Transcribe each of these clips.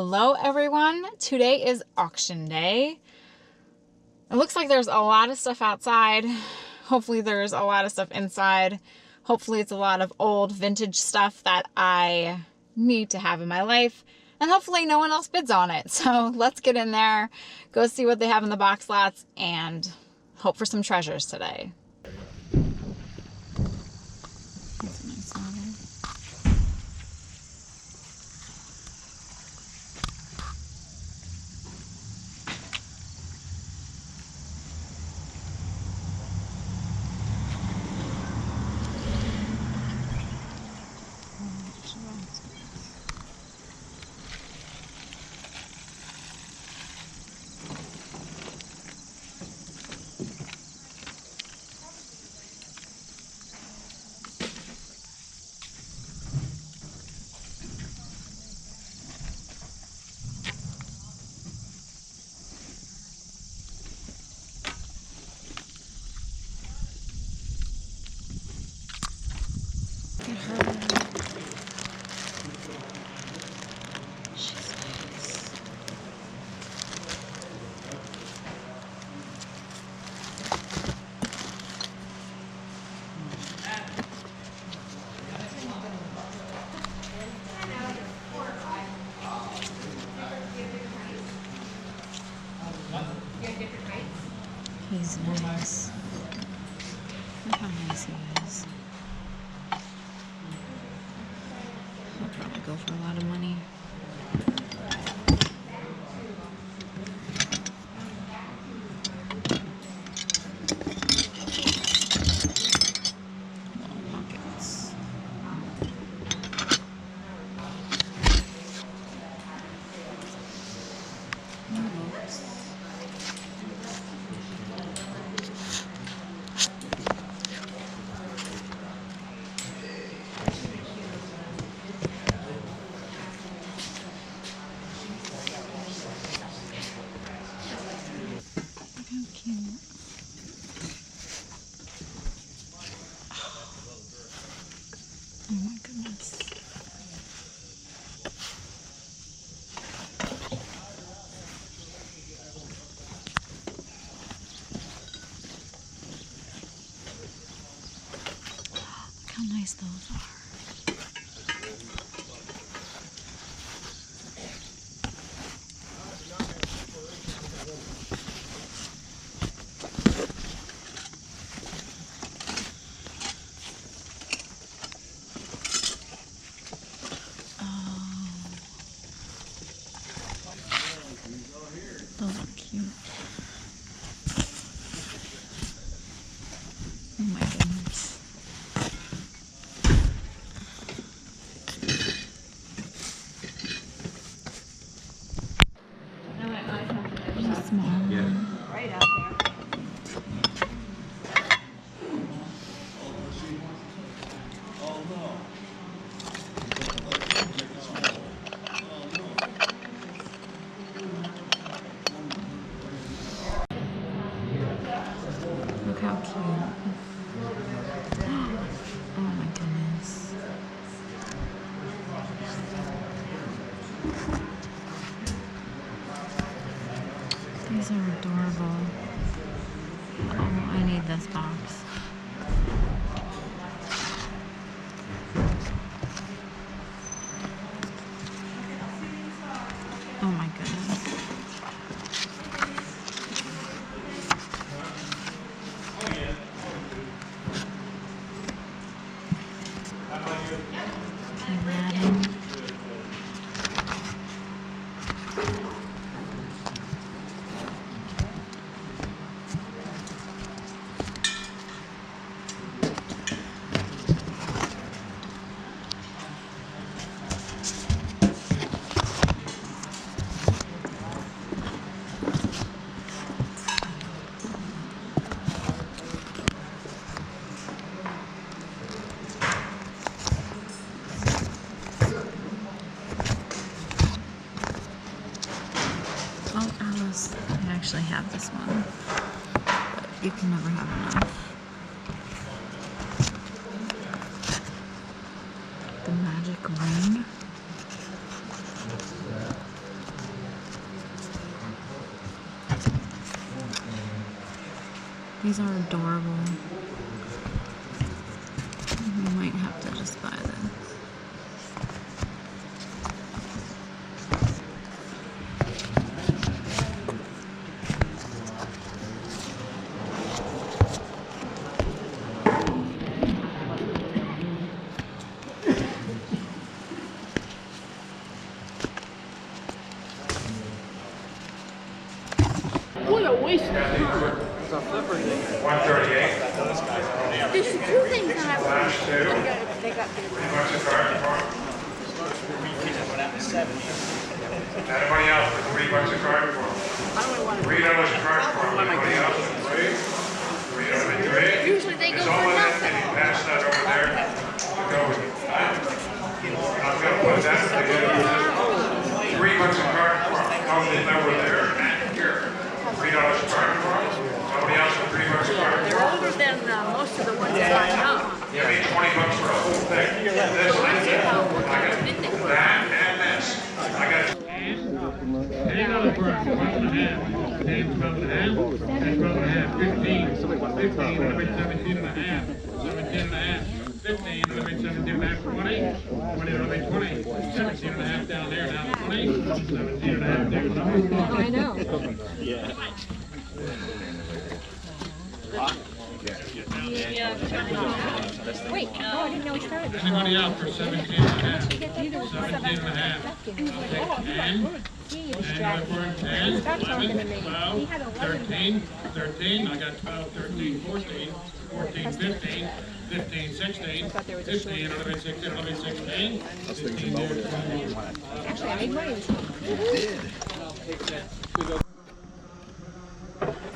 Hello everyone. Today is auction day. It looks like there's a lot of stuff outside. Hopefully there's a lot of stuff inside. Hopefully it's a lot of old vintage stuff that I need to have in my life. And hopefully no one else bids on it. So let's get in there, go see what they have in the box lots, and hope for some treasures today. That's a nice model. He's nice. Look how nice he is. He'll probably go for a lot of money. Pockets. Oh my goodness. Look how nice those are. Those are cute. Oh my goodness. She's small. Yeah. Right out there. Look how cute. Oh my goodness. These are adorable. Oh, I need this box. Oh my goodness. Aladdin. I actually have this one, but you can never have enough. The magic ring. These are adorable. We might have to just buy this. What a waste of time. 138. There's two things that I want. They got pretty much a card for anybody else with 3 bucks a card for $3 a card for anybody else with 3? Usually they go It's for all in that, nothing. and you pass that over there to go with you. I'm gonna put that together. 3 bucks a card for comes in over there and here. $3 a card for somebody else with 3 bucks a card They're for. older than most of the ones that I know. You mean 20 bucks for a whole thing. This, I got that and this. I got. $10 for 12.5. 10, 12.5. 10, 12.5. 15. 15, another 17.5. 17.5. 15, another 17.5. 20. 20, another 20. 17.5 down there, now 20. 17.5 there. I know. Wait, I didn't know we started this. Anybody else for 17.5? 17.5. Take 10. And for 10, 11, 12, 13, 13, I got 12, 13, 14, 14, 15, 15, 16, 15, 11, 16, 11, 16, 16, Actually, I made money.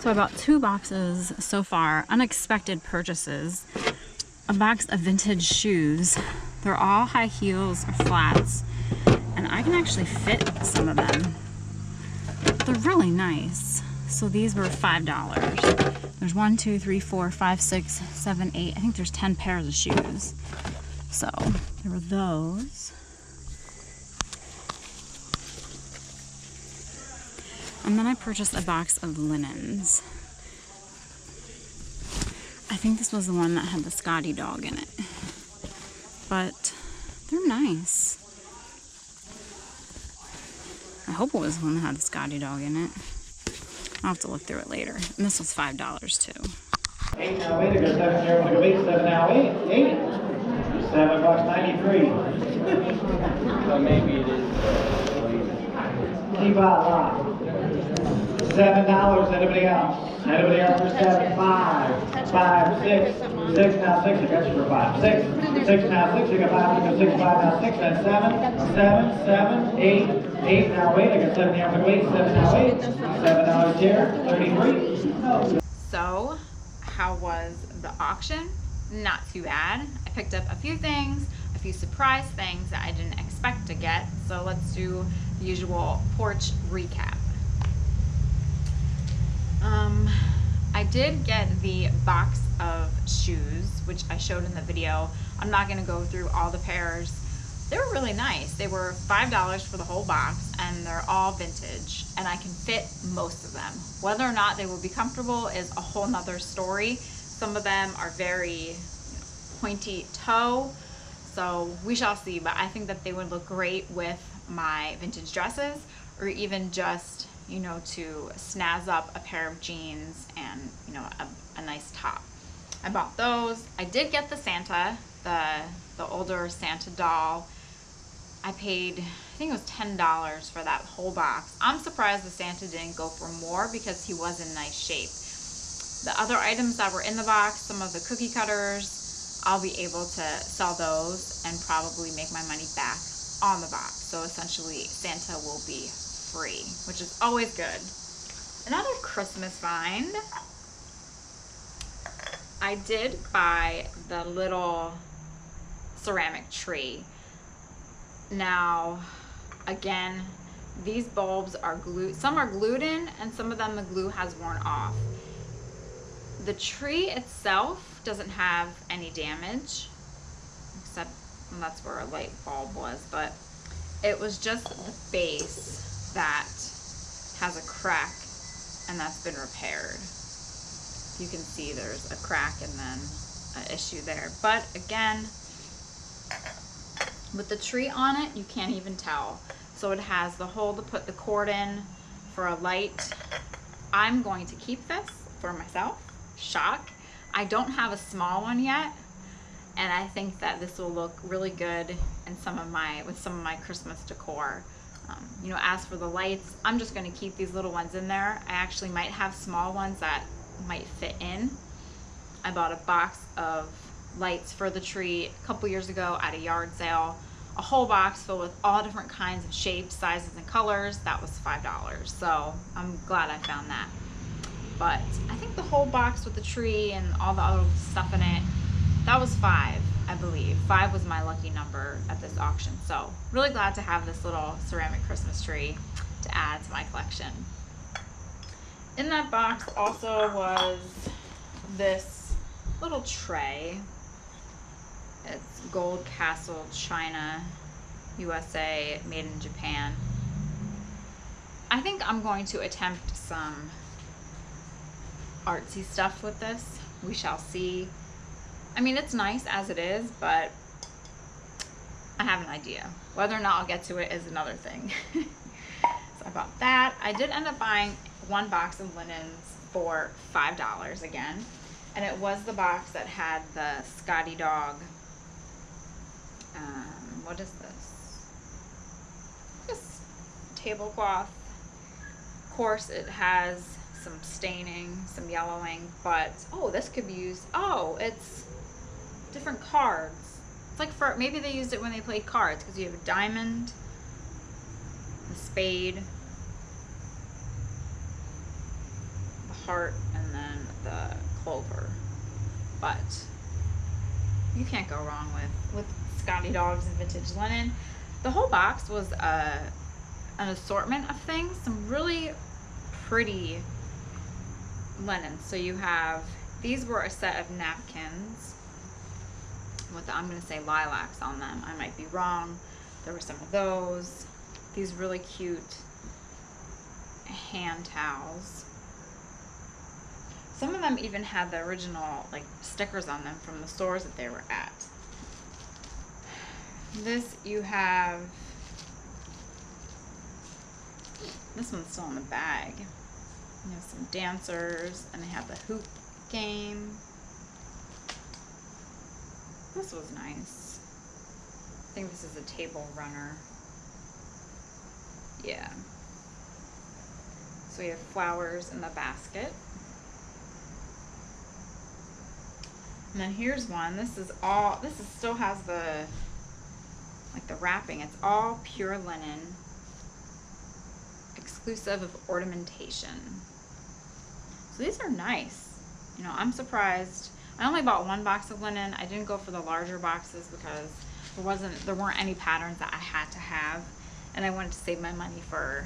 So I bought 2 boxes so far, unexpected purchases. A box of vintage shoes. They're all high heels or flats, and I can actually fit some of them. They're really nice. So these were $5. There's 1, 2, 3, 4, 5, 6, 7, 8. I think there's 10 pairs of shoes. So there were those. And then I purchased a box of linens. I think this was the one that had the Scotty dog in it. But they're nice. I hope it was the one that had the Scotty dog in it. I'll have to look through it later. And this was $5 too. 8 now 8, I got 7 here, want to go 8, 7 now 8, 8. $7.93. So maybe it is. Keep out line. $7, anybody else? Anybody else for 7? 5, 5, 6, 6 now 6, I got you for 5. 6, 6 now 6, I got 5, I got 6, 5 now 6, and 7, 7, 7, 8, 8 now 8, I got 7 here, I'm going to go 8, 7 now 8, $7 here, 33. So, how was the auction? Not too bad. I picked up a few things, a few surprise things that I didn't expect to get. So let's do the usual porch recap. I did get the box of shoes, which I showed in the video. I'm not gonna go through all the pairs. They were really nice. They were $5 for the whole box, and they're all vintage, and I can fit most of them. Whether or not they will be comfortable is a whole nother story. Some of them are very pointy toe, so we shall see, but I think that they would look great with my vintage dresses, or even just, you know, to snazz up a pair of jeans and, you know, a nice top. I bought those. I did get the Santa, the older Santa doll. I paid, I think it was $10 for that whole box. I'm surprised the Santa didn't go for more because he was in nice shape. The other items that were in the box, some of the cookie cutters, I'll be able to sell those and probably make my money back on the box. So essentially Santa will be free, which is always good. Another Christmas find. I did buy the little ceramic tree. Now, again, these bulbs are glued. Some are glued in, and some of them the glue has worn off. The tree itself doesn't have any damage, except that's where a light bulb was, but it was just the base that has a crack, and that's been repaired. you can see there's a crack and then an issue there. But again, with the tree on it, you can't even tell. So it has the hole to put the cord in for a light. I'm going to keep this for myself. Shock. I don't have a small one yet, and I think that this will look really good in some of my Christmas decor. You know, as for the lights, I'm just going to keep these little ones in there. I actually might have small ones that might fit in. I bought a box of lights for the tree a couple years ago at a yard sale. A whole box filled with all different kinds of shapes, sizes, and colors. That was $5. So I'm glad I found that. But I think the whole box with the tree and all the other stuff in it, that was $5, I believe. 5 was my lucky number at this auction. So really glad to have this little ceramic Christmas tree to add to my collection. In that box also was this little tray. It's Gold Castle China, USA, made in Japan. I think I'm going to attempt some artsy stuff with this. We shall see. I mean, it's nice as it is, but I have an idea. Whether or not I'll get to it is another thing. So I bought that. I did end up buying one box of linens for $5 again. And it was the box that had the Scotty dog. What is this? Just tablecloth. Of course, it has some staining, some yellowing, but oh, this could be used. Oh, it's different cards. It's like for maybe they used it when they played cards, because you have a diamond, the spade, the heart, and then the clover. But you can't go wrong with Scotty dogs and vintage linen. The whole box was an assortment of things, some really pretty linens. So you have, these were a set of napkins with I'm going to say lilacs on them. I might be wrong. There were some of those. These really cute hand towels. Some of them even had the original like stickers on them from the stores that they were at. This you have, this one's still in the bag. You have some dancers, and they have the hoop game. This was nice. I think this is a table runner. Yeah. So we have flowers in the basket. And then here's one. This is still has the, like the wrapping. It's all pure linen, exclusive of ornamentation. So these are nice. You know, I'm surprised. I only bought one box of linen. I didn't go for the larger boxes because there weren't any patterns that I had to have, and I wanted to save my money for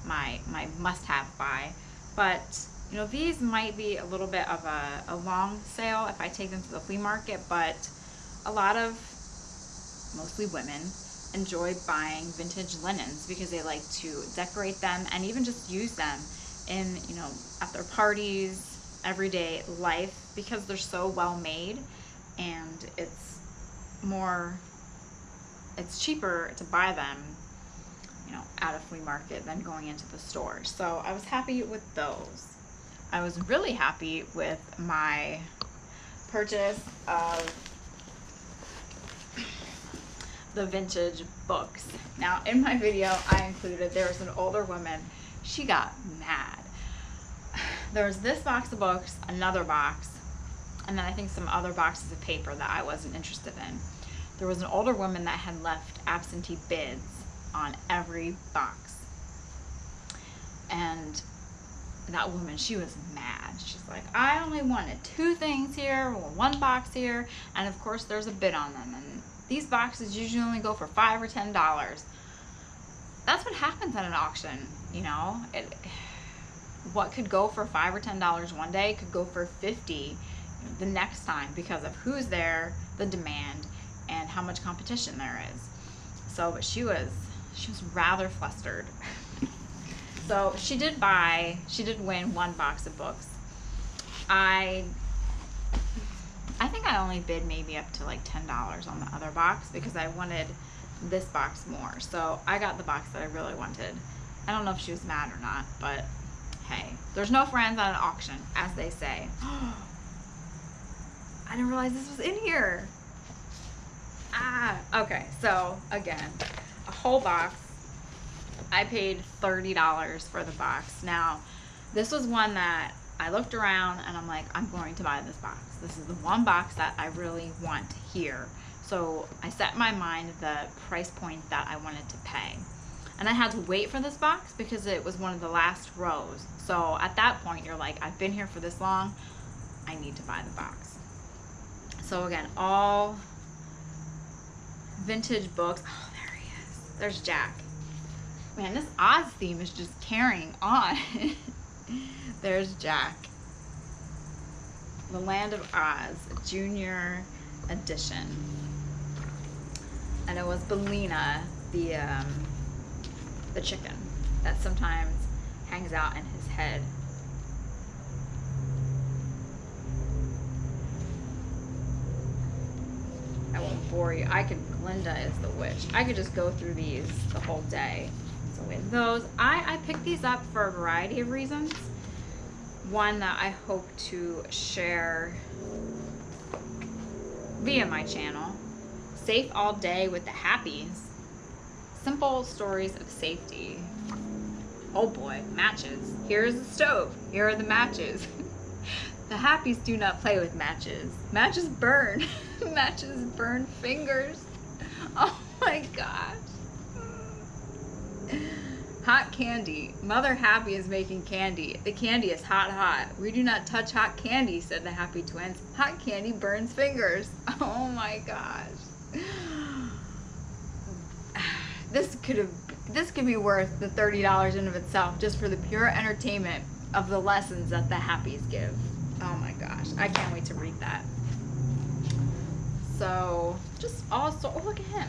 my must-have buy. But you know, these might be a little bit of a long sale if I take them to the flea market, but a lot of, mostly women, enjoy buying vintage linens because they like to decorate them and even just use them in, you know, at their parties, everyday life, because they're so well made, and it's cheaper to buy them, you know, at a flea market than going into the store. So I was happy with those. I was really happy with my purchase of the vintage books. Now, in my video, I included, there was an older woman. She got mad. There was this box of books, another box, and then I think some other boxes of paper that I wasn't interested in. There was an older woman that had left absentee bids on every box. And that woman, she was mad. She's like, I only wanted 2 things here, or 1 box here, and of course there's a bid on them. And these boxes usually only go for $5 or $10. That's what happens at an auction, you know. What could go for $5 or $10 one day could go for $50 the next time, because of who's there, the demand, and how much competition there is. So, but she was rather flustered. So she did win 1 box of books. I think I only bid maybe up to like $10 on the other box because I wanted this box more. So I got the box that I really wanted. I don't know if she was mad or not, but hey, there's no friends on an auction, as they say. I didn't realize this was in here. Okay, so again, a whole box. I paid $30 for the box. Now, this was one that I looked around and I'm like, I'm going to buy this box. This is the one box that I really want here. So I set in my mind the price point that I wanted to pay. And I had to wait for this box because it was one of the last rows. So at that point, you're like, I've been here for this long. I need to buy the box. So again, all vintage books. Oh, there he is. There's Jack. Man, this Oz theme is just carrying on. There's Jack. The Land of Oz, Junior Edition. And it was Belina, the chicken that sometimes hangs out in his head. I won't bore you. Glinda is the witch. I could just go through these the whole day. So with those, I picked these up for a variety of reasons. One that I hope to share via my channel. Safe all day with the Happies. Simple stories of safety. Oh boy, matches. Here's the stove. Here are the matches. The Happies do not play with matches. Matches burn. Matches burn fingers. Oh my gosh. Hot candy. Mother Happy is making candy. The candy is hot, hot. We do not touch hot candy, said the Happy Twins. Hot candy burns fingers. Oh my gosh. This could be worth the $30 in of itself just for the pure entertainment of the lessons that the Happies give. Oh my gosh, I can't wait to read that. So, just also, oh look at him.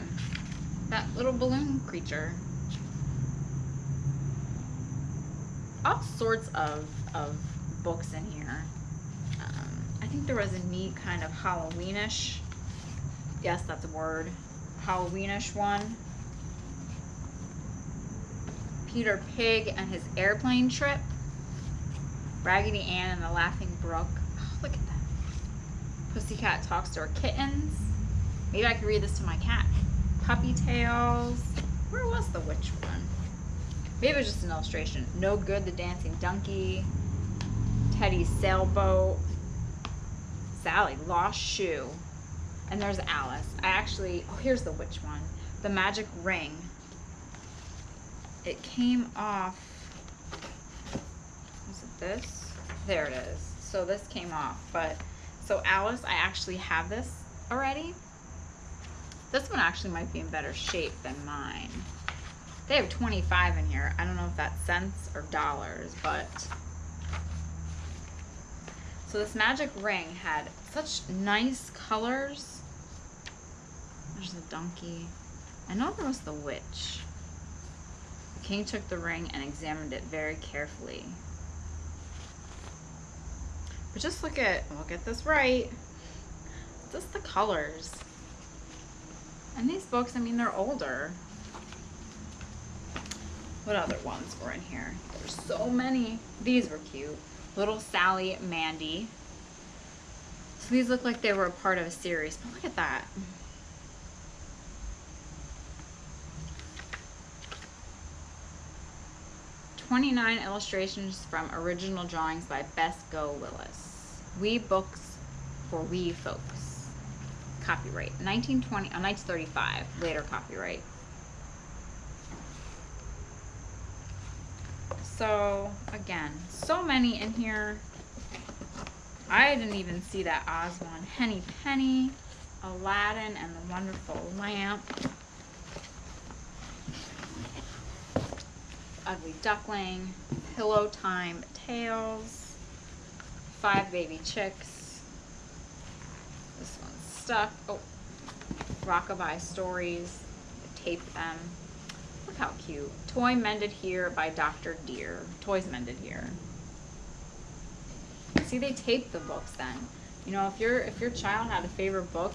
That little balloon creature. All sorts of books in here. I think there was a neat kind of Halloweenish, yes, that's a word, Halloweenish one. Peter Pig and his airplane trip. Raggedy Ann and the Laughing Brook. Oh, look at that. Pussycat talks to her kittens. Maybe I could read this to my cat. Puppy Tales. Where was the witch one? Maybe it was just an illustration. No Good, the Dancing Donkey. Teddy's Sailboat. Sally, Lost Shoe. And there's Alice. Oh, here's the witch one. The Magic Ring. It came off, was it this? There it is. So this came off, so Alice, I actually have this already. This one actually might be in better shape than mine. They have 25 in here. I don't know if that's cents or dollars, but. So this magic ring had such nice colors. There's the donkey. I know there was the witch. The king took the ring and examined it very carefully. But just look at this right. Just the colors. And these books, I mean, they're older. What other ones were in here? There's so many. These were cute. Little Sally, Mandy. So these look like they were a part of a series, but look at that. "29 illustrations from original drawings by Besco Willis. We books for wee folks. Copyright 1935. Later copyright." So again, so many in here. I didn't even see that Oz one. Henny Penny, Aladdin and the Wonderful Lamp, Ugly Duckling, Pillow Time Tales, 5 Baby Chicks. This one's stuck. Oh, Rockabye Stories. I taped them. Look how cute. Toy Mended Here by Dr. Deer. Toys Mended Here. See, they taped the books then. You know, if your child had a favorite book,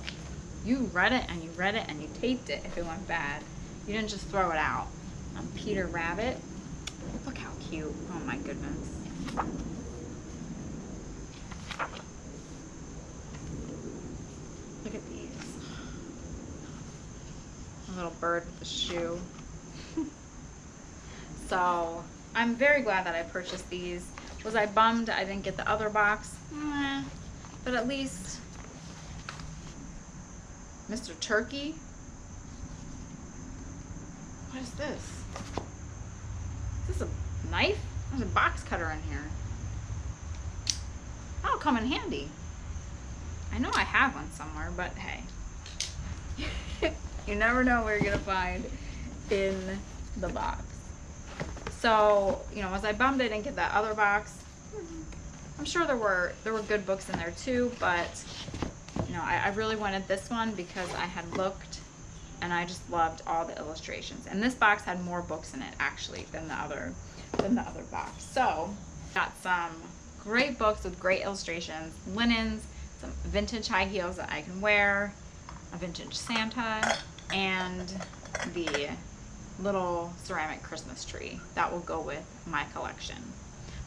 you read it and you read it and you taped it if it went bad. You didn't just throw it out. Peter Rabbit. Look how cute. Oh my goodness. Look at these. A little bird with a shoe. So I'm very glad that I purchased these. Was I bummed I didn't get the other box? But at least Mr. Turkey. What is this? Is this a knife? There's a box cutter in here. That'll come in handy. I know I have one somewhere, but hey. You never know where you're gonna find in the box. So, you know, was I bummed I didn't get that other box? I'm sure there were good books in there too, but you know, I really wanted this one because I had looked and I just loved all the illustrations. And this box had more books in it actually than the other box. So, got some great books with great illustrations, linens, some vintage high heels that I can wear, a vintage Santa, and the little ceramic Christmas tree that will go with my collection.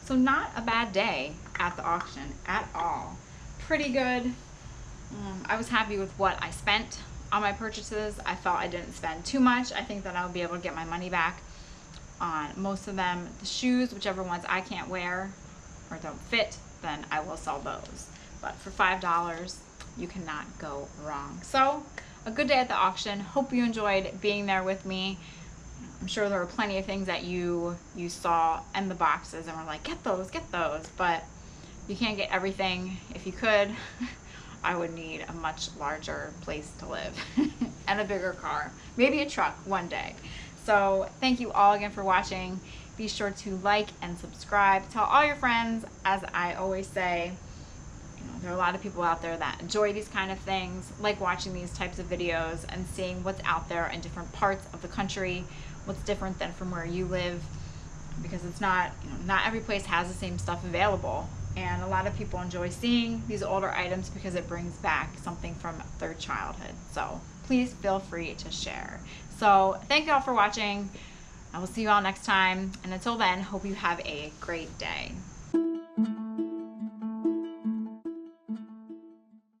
So not a bad day at the auction at all. Pretty good. I was happy with what I spent on my purchases. I felt I didn't spend too much. I think that I'll be able to get my money back on most of them. The shoes, whichever ones I can't wear or don't fit, then I will sell those. But for $5, you cannot go wrong. So a good day at the auction. Hope you enjoyed being there with me. I'm sure there were plenty of things that you saw in the boxes and were like, get those, but you can't get everything. If you could, I would need a much larger place to live and a bigger car, maybe a truck one day. So thank you all again for watching. Be sure to like and subscribe. Tell all your friends. As I always say, you know, there are a lot of people out there that enjoy these kind of things, like watching these types of videos and seeing what's out there in different parts of the country, what's different than from where you live, because it's not, you know, not every place has the same stuff available. And a lot of people enjoy seeing these older items because it brings back something from their childhood. So please feel free to share. So thank you all for watching. I will see you all next time. And until then, hope you have a great day.